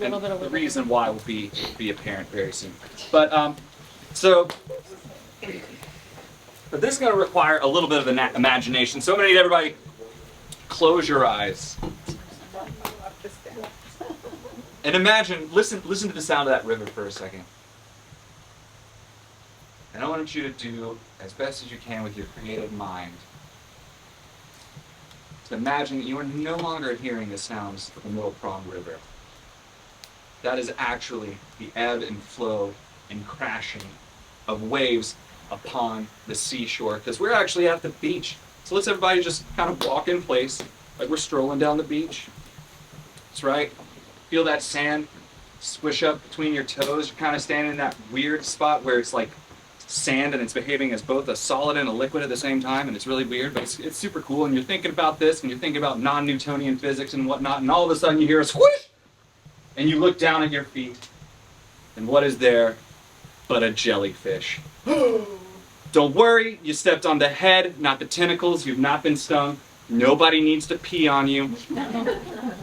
And the reason why will be apparent very soon. But but this is going to require a little bit of imagination. So I'm going to need everybody close your eyes and imagine. Listen to the sound of that river for a second. And I want you to do as best as you can with your creative mind to imagine that you are no longer hearing the sounds of the Middle Prong River. That is actually the ebb and flow and crashing of waves upon the seashore, because we're actually at the beach. So let's everybody just kind of walk in place like we're strolling down the beach. That's right. Feel that sand swish up between your toes. You're kind of standing in that weird spot where it's like sand and it's behaving as both a solid and a liquid at the same time, and it's really weird, but it's super cool. And you're thinking about this, and you're thinking about non-Newtonian physics and whatnot, and all of a sudden you hear a squish, and you look down at your feet, and what is there but a jellyfish? Don't worry, you stepped on the head, not the tentacles. You've not been stung. Nobody needs to pee on you.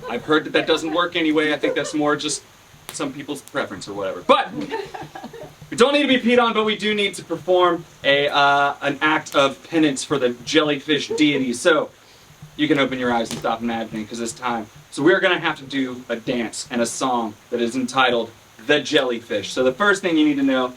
I've heard that doesn't work anyway. I think that's more just some people's preference or whatever. But we don't need to be peed on, but we do need to perform an act of penance for the jellyfish deity. So you can open your eyes and stop imagining, because it's time. So we're going to have to do a dance and a song that is entitled The Jellyfish. So the first thing you need to know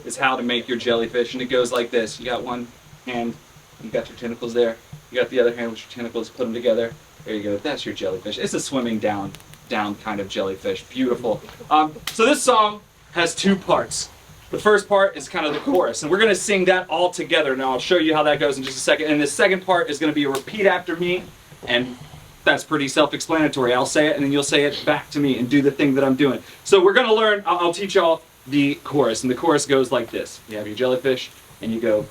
is how to make your jellyfish, and it goes like this. You got one hand, you got your tentacles there. You got the other hand with your tentacles, put them together. There you go, that's your jellyfish. It's a swimming down kind of jellyfish. Beautiful. So this song has two parts. The first part is kind of the chorus, and we're going to sing that all together. Now I'll show you how that goes in just a second. And the second part is going to be a repeat after me, and that's pretty self-explanatory. I'll say it, and then you'll say it back to me and do the thing that I'm doing. So we're going to learn, I'll teach y'all the chorus, and the chorus goes like this. You have your jellyfish, and you go,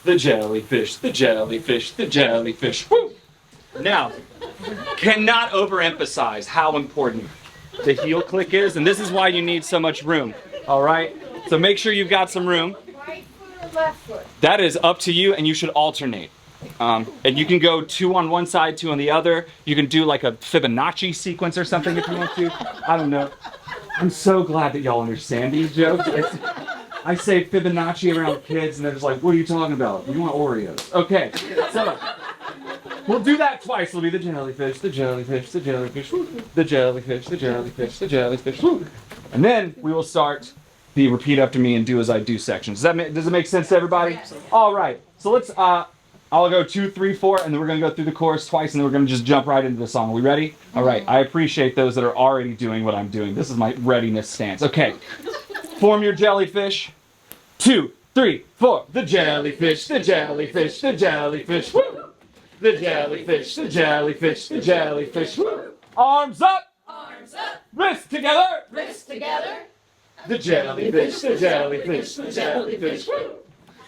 the jellyfish, the jellyfish, the jellyfish. Woo! Now, cannot overemphasize how important the heel click is, and this is why you need so much room. All right? So make sure you've got some room. Right foot or left foot? That is up to you, and you should alternate. And you can go 2 on one side, 2 on the other. You can do like a Fibonacci sequence or something if you want to. I don't know. I'm so glad that y'all understand these jokes. I say Fibonacci around kids, and they're just like, what are you talking about? You want Oreos. Okay, so we'll do that twice. It'll be the jellyfish, the jellyfish, the jellyfish, the jellyfish, the jellyfish, the jellyfish. And then we will start the repeat after me and do as I do sections. Does it make sense to everybody? All right, so let's, I'll go 2, 3, 4, and then we're going to go through the chorus twice, and then we're going to just jump right into the song. Are we ready? All right, I appreciate those that are already doing what I'm doing. This is my readiness stance. Okay, form your jellyfish. 2, 3, 4. The jellyfish, the jellyfish, the jellyfish. Woo! The jellyfish, the jellyfish, the jellyfish. Woo! Arms up! Arms up, Wrists together! wrists together. The jellyfish, the jellyfish, the jellyfish. Woo!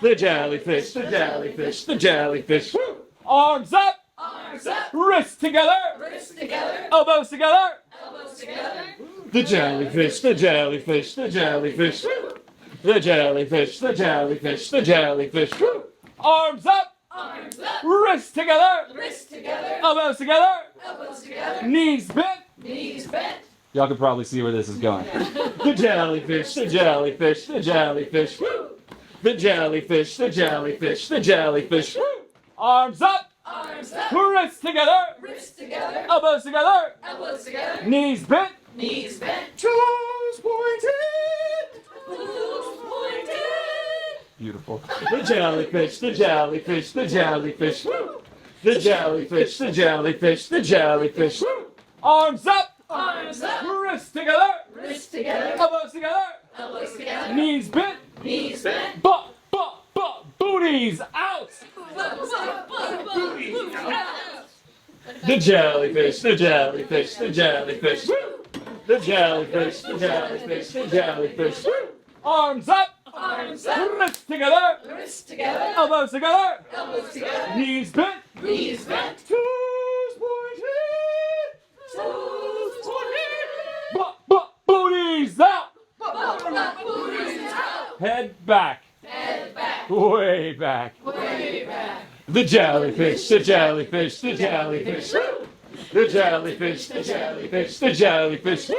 The jellyfish, the jellyfish, the jellyfish. Woo! Arms up! Arms up, Wrists together! wrists together. Elbows together! Elbows together. The jellyfish, the jellyfish, the jellyfish. Woo! The jellyfish, the jellyfish, the jellyfish. Woo! Arms up! Arms up, Wrists together! wrists together. Elbows together! Elbows together. Knees bent! Knees bent. Y'all can probably see where this is going. The jellyfish, the jellyfish, the jellyfish. Woo! The jellyfish, the jellyfish, the jellyfish. Woo! Arms up! Arms up, Wrists together! wrists together. Elbows together! Elbows together. Knees bent! Knees bent. Toes pointed! Toes pointed. Beautiful. The jellyfish, the jellyfish, the jellyfish. Woo! The jellyfish, the jellyfish, the jellyfish. Woo! Arms up! Arms up, Wrists together! wrists together. Elbows together! Elbows together. Knees bent! Knees bent. Booties out! The jellyfish, the jellyfish, the jellyfish. Woo! The jellyfish, the jellyfish, the jellyfish. Woo! Arms up! Arms up, Wrists together! wrists together. Elbows together! Elbows together. Knees bent! Knees bent. Toes pointed! Toes pointed. Booties out! Booties out. Head back. Head back. Way back. Way back. The jellyfish, the jellyfish, the jellyfish. Woo! The jellyfish, the jellyfish, the jellyfish.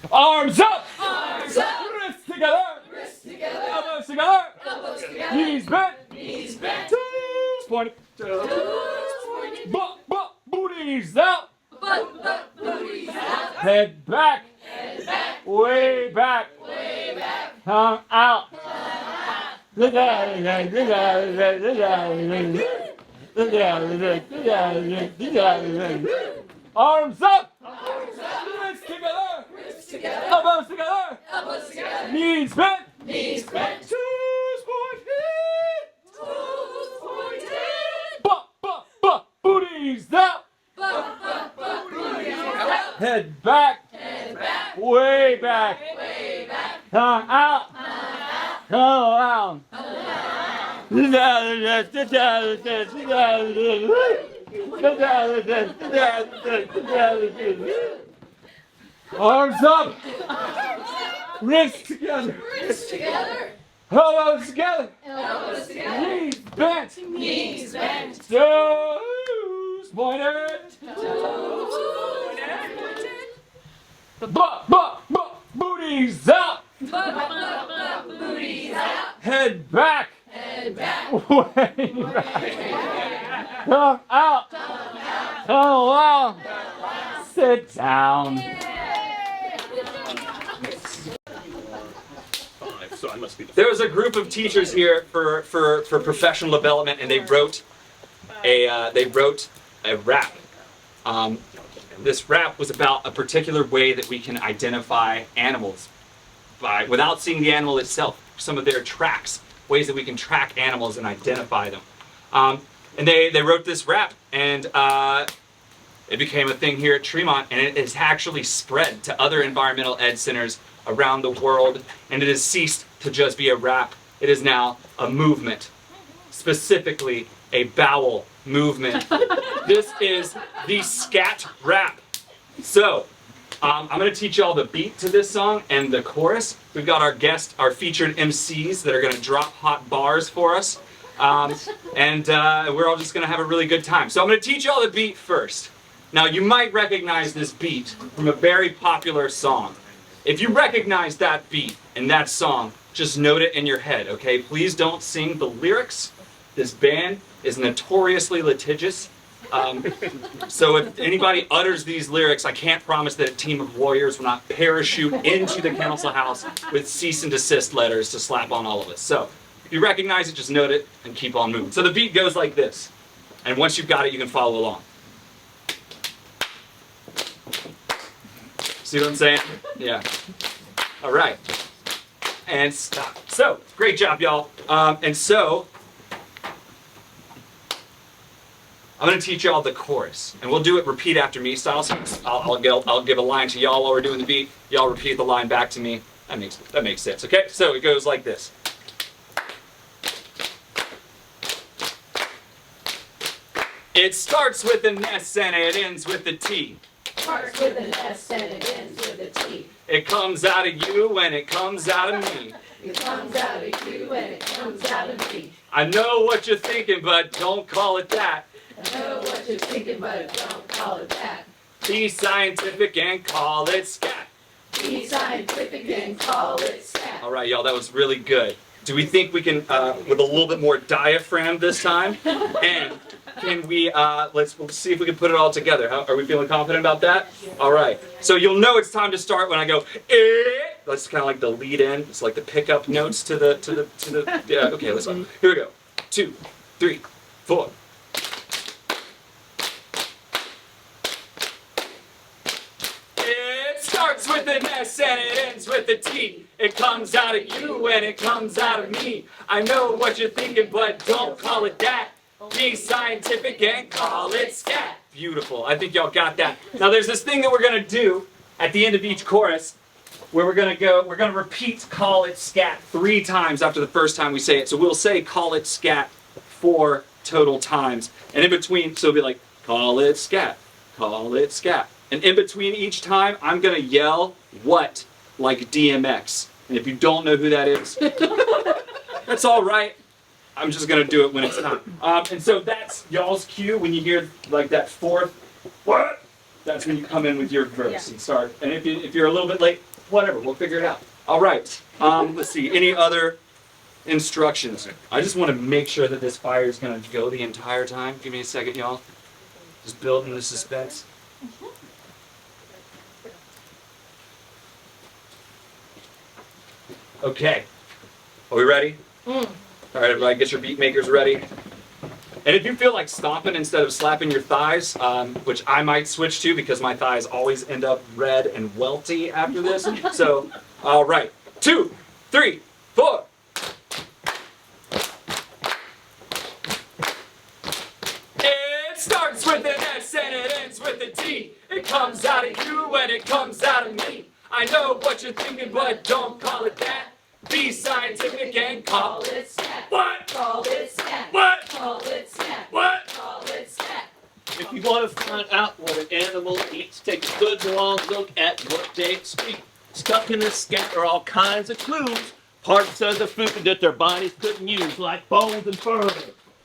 Arms up! Arms up! Wrists together! Wrists together! Elbows together! Elbows together! Knees bent! Knees bent! Toes pointed! Toes pointed! Butt, booties out! Butt, booties out! Head back! Head back! Way back! Way back! Tongue out! Arms up! Arms up! Wrists together! Wrists together! Elbows together! Elbows together! Knees bent! Knees bent! Toes pointed! Toes pointed! Butt, booties out! Butt, booties out! Head back! Head back! Way back! Way back! Tongue out! Tongue out! Arms up! Wrists together! Wrists together! Elbows together! Elbows together! Knees bent! Knees bent! Toes pointed! Toes pointed! Booties out! Butt, booties out! Head back! Head back! Way back! Tongue out! Tongue out! Sit down. So I must be the There was a group of teachers here for professional development, and they wrote a rap. This rap was about a particular way that we can identify animals without seeing the animal itself. Some of their tracks, ways that we can track animals and identify them. And they wrote this rap, and it became a thing here at Tremont, and it has actually spread to other environmental ed centers around the world, and it has ceased to just be a rap. It is now a movement, specifically a bowel movement. This is the scat rap. So, I'm going to teach y'all the beat to this song and the chorus. We've got our featured MCs that are going to drop hot bars for us. And we're all just going to have a really good time. So I'm going to teach y'all the beat first. Now, you might recognize this beat from a very popular song. If you recognize that beat and that song, just note it in your head, okay? Please don't sing the lyrics. This band is notoriously litigious. So if anybody utters these lyrics, I can't promise that a team of lawyers will not parachute into the council house with cease and desist letters to slap on all of us. So if you recognize it, just note it and keep on moving. So the beat goes like this. And once you've got it, you can follow along. See what I'm saying? Yeah. All right. And stop. So, great job, y'all. And so, I'm going to teach y'all the chorus. And we'll do it repeat after me style. So I'll give a line to y'all while we're doing the beat. Y'all repeat the line back to me. That makes sense, okay? So it goes like this. It starts with an S and it ends with a T. Starts with an S and it ends with a T. It comes out of you and it comes out of me. It comes out of you and it comes out of me. I know what you're thinking, but don't call it that. I know what you're thinking, but don't call it that. Be scientific and call it scat. Be scientific and call it scat. All right, y'all, that was really good. Do we think we can, with a little bit more diaphragm this time? And can we, let's see if we can put it all together. Are we feeling confident about that? All right. So you'll know it's time to start when I go, eh. That's kind of like the lead in. It's like the pickup notes to the, yeah, okay, let's go. Here we go. 2, 3, 4. It starts with an S and it ends with a T. It comes out of you and it comes out of me. I know what you're thinking, but don't call it that. Be scientific and call it scat. Beautiful. I think y'all got that. Now there's this thing that we're going to do at the end of each chorus where we're going to repeat call it scat 3 times after the first time we say it. So we'll say call it scat 4 total times. And in between, so it'll be like call it scat, call it scat. And in between each time, I'm going to yell what like DMX. And if you don't know who that is, that's all right. I'm just going to do it when it's time. And so that's y'all's cue when you hear like that 4th what? That's when you come in with your verse and start. And if you're a little bit late, whatever, we'll figure it out. All right. Let's see. Any other instructions? I just want to make sure that this fire is going to go the entire time. Give me a second, y'all. Just building the suspense. Okay. Are we ready? All right, everybody, get your beat makers ready. And if you feel like stomping instead of slapping your thighs, which I might switch to because my thighs always end up red and welty after this. So, all right. 2, 3, 4. It starts with an S and it ends with a T. It comes out of you and it comes out of me. I know what you're thinking, but don't call it that. Be scientific and call it stat. What? Call it stat. What? Call it stat. What? Call it stat. If you want to find out what an animal eats, take a good long look at what they eat. Stuck in the scat are all kinds of clues. Parts of the food that their bodies couldn't use, like bones and fur.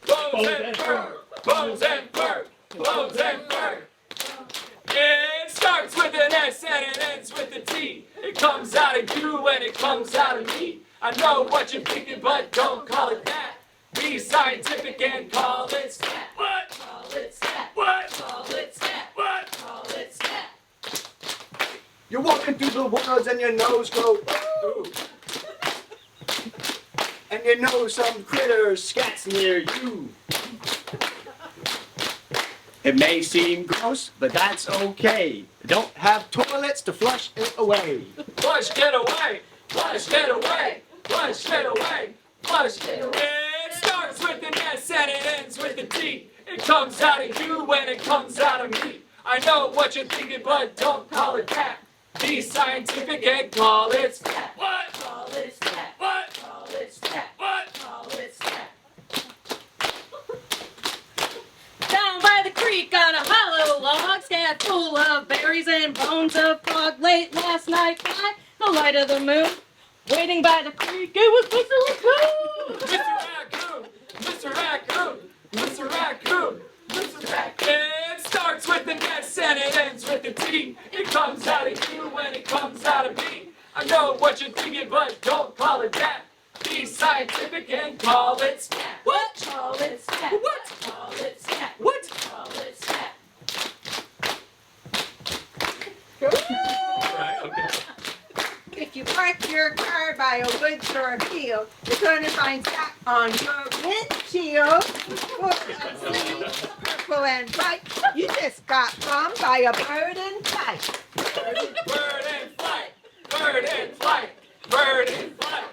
Bones and fur. Bones and fur. Bones and fur. It starts with an S and it ends with a T. It comes out of you and it comes out of me. I know what you're thinking, but don't call it that. Be scientific and call it stat. What? Call it stat. What? Call it stat. What? Call it stat. You're walking through the woods and your nose goes, ooh. And you know some critters scats near you. It may seem gross, but that's okay. Don't have toilets to flush it away. Flush it away. Flush it away. Flush it away. Flush it away. It starts with an S and it ends with a T. It comes out of you and it comes out of me. I know what you're thinking, but don't call it that. Be scientific and call it stat. What? Call it stat. What? Call it stat. What? Call it stat. Down by the creek on a hollow log, scat full of berries and bones of frog. Late last night by the light of the moon, waiting by the creek, it was Mr. Raccoon. Mr. Raccoon. Mr. Raccoon. Mr. Raccoon. Mr. Raccoon. It starts with an S and it ends with a T. It comes out of you and it comes out of me. I know what you're thinking, but don't call it that. Be scientific and call it stat. What? Call it stat. What? Call it stat. What? Call it stat. Right, okay. If you park your car by a woods or a field, you're going to find scat on your windshield. Purple and white. You just got bombed by a bird in flight. Bird in flight. Bird in flight. Bird in flight.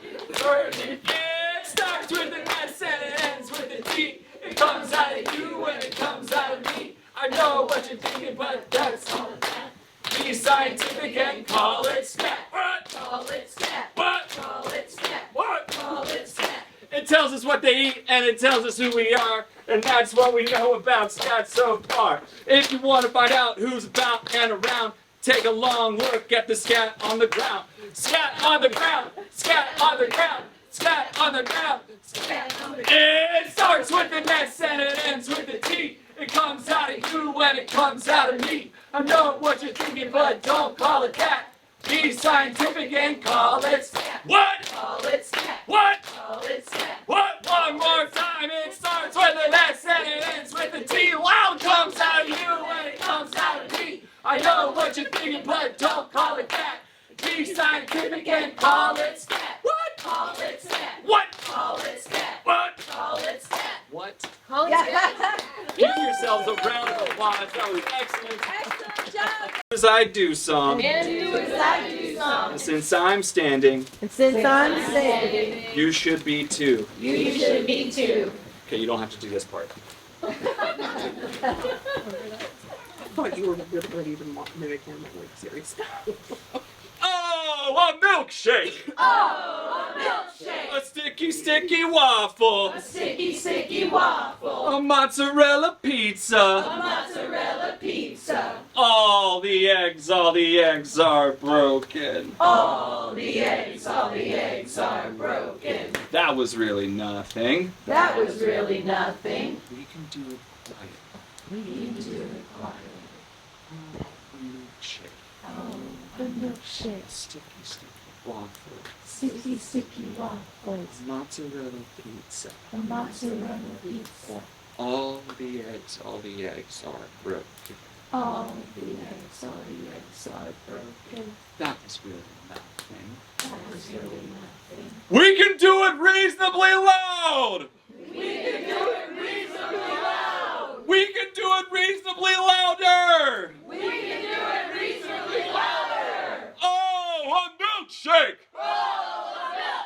Bird in flight. It starts with an S and it ends with a T. It comes out of you and it comes out of me. I know what you're thinking, but that's all it is. Be scientific and call it stat. What? Call it stat. What? Call it stat. What? Call it stat. It tells us what they eat and it tells us who we are. And that's what we know about stats so far. If you want to find out who's about and around, take a long look at the scat on the ground. Scat on the ground. Scat on the ground. Scat on the ground. Stat on the It starts with an S and it ends with a T. It comes out of you and it comes out of me. I know what you're thinking, but don't call it that. Be scientific and call it stat. What? Call it stat. What? Call it stat. What? One more time. It starts with an S and it ends with a T. Loud comes out of you and it comes out of me. I know what you're thinking, but don't call it that. Be scientific and call it stat. What? Call it stat. What? Call it stat. What? Call it stat. What? Yeah. Give yourselves a round of applause. That was excellent. Excellent job. As I do song, And do as I do some. since I'm standing, And since I'm standing, you should be too. You should be too. Okay, you don't have to do this part. I thought you were really ready to mimic him, like, seriously. Oh, a milkshake! Oh, a milkshake. A sticky, sticky waffle! A sticky, sticky waffle. A mozzarella pizza! A mozzarella pizza. All the eggs are broken. All the eggs are broken. That was really nothing. That was really nothing. We can do it quiet. We can do it quietly. Milkshake. The milkshake. Sticky, sticky waffle. Sticky, sticky waffles. Mozzarella pizza. The mozzarella pizza. All the eggs are broken. All the eggs are broken. That was really nothing. That was really nothing. We can do it reasonably loud! We can do it reasonably loud. We can do it reasonably louder! We can do it reasonably louder. Oh, a milkshake! Oh, a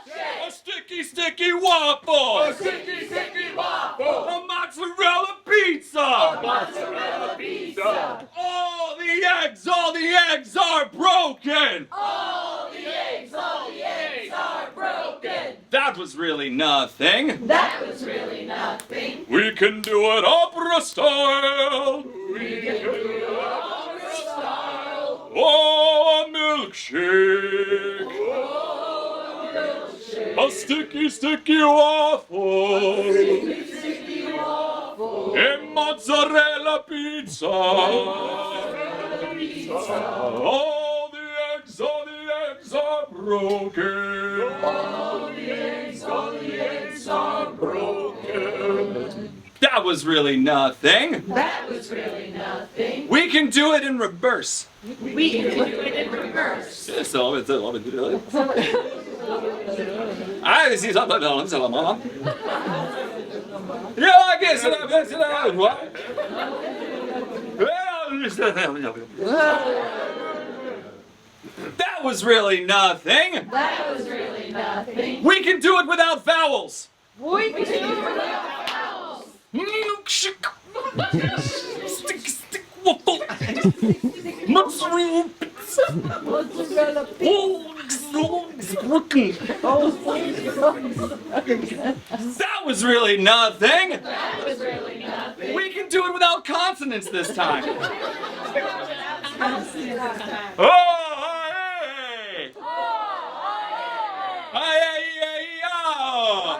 milkshake. A sticky, sticky waffle! A sticky, sticky waffle. A mozzarella pizza! Mozzarella pizza. All the eggs are broken! All the eggs are broken. That was really nothing. That was really nothing. We can do it opera style! We can do it opera style. Oh, a milkshake! Oh, a milkshake. A sticky, sticky waffle! Sticky waffle. A mozzarella pizza! All the eggs are broken! All the eggs are broken. That was really nothing. That was really nothing. We can do it in reverse. We can do it in reverse. I see something else. Yeah, I guess what? That was really nothing. That was really nothing. We can do it without vowels. We can do it without vowels. Milkshake. Stick, stick, waffle. Mozzarella pizza. Mozzarella Oh, it's broken. That was really nothing. That was really nothing. We can do it without consonants this time. Oh, hey. Hey, hey, yeah.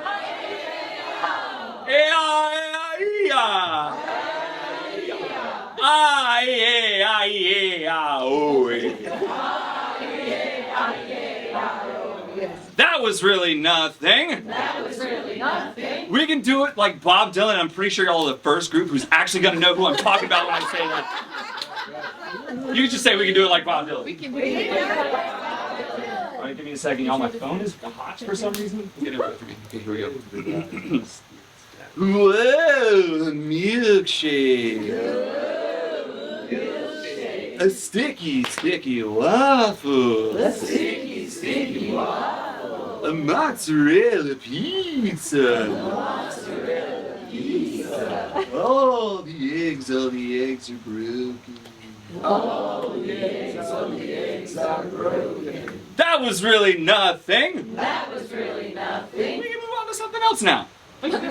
That was really nothing. That was really nothing. We can do it like Bob Dylan. I'm pretty sure y'all are the first group who's actually going to know who I'm talking about when I say that. You can just say we can do it like Bob Dylan. All right, give me a second, y'all. My phone is hot for some reason. Get it right for me. Okay, here we go. Whoa, a milkshake. A sticky, sticky waffle. A sticky, sticky waffle. A mozzarella pizza. Mozzarella pizza. All the eggs are broken. All the eggs are broken. That was really nothing. That was really nothing. We can move on to something else now. Oh, that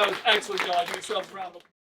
was excellent, y'all. Give yourselves a round of applause.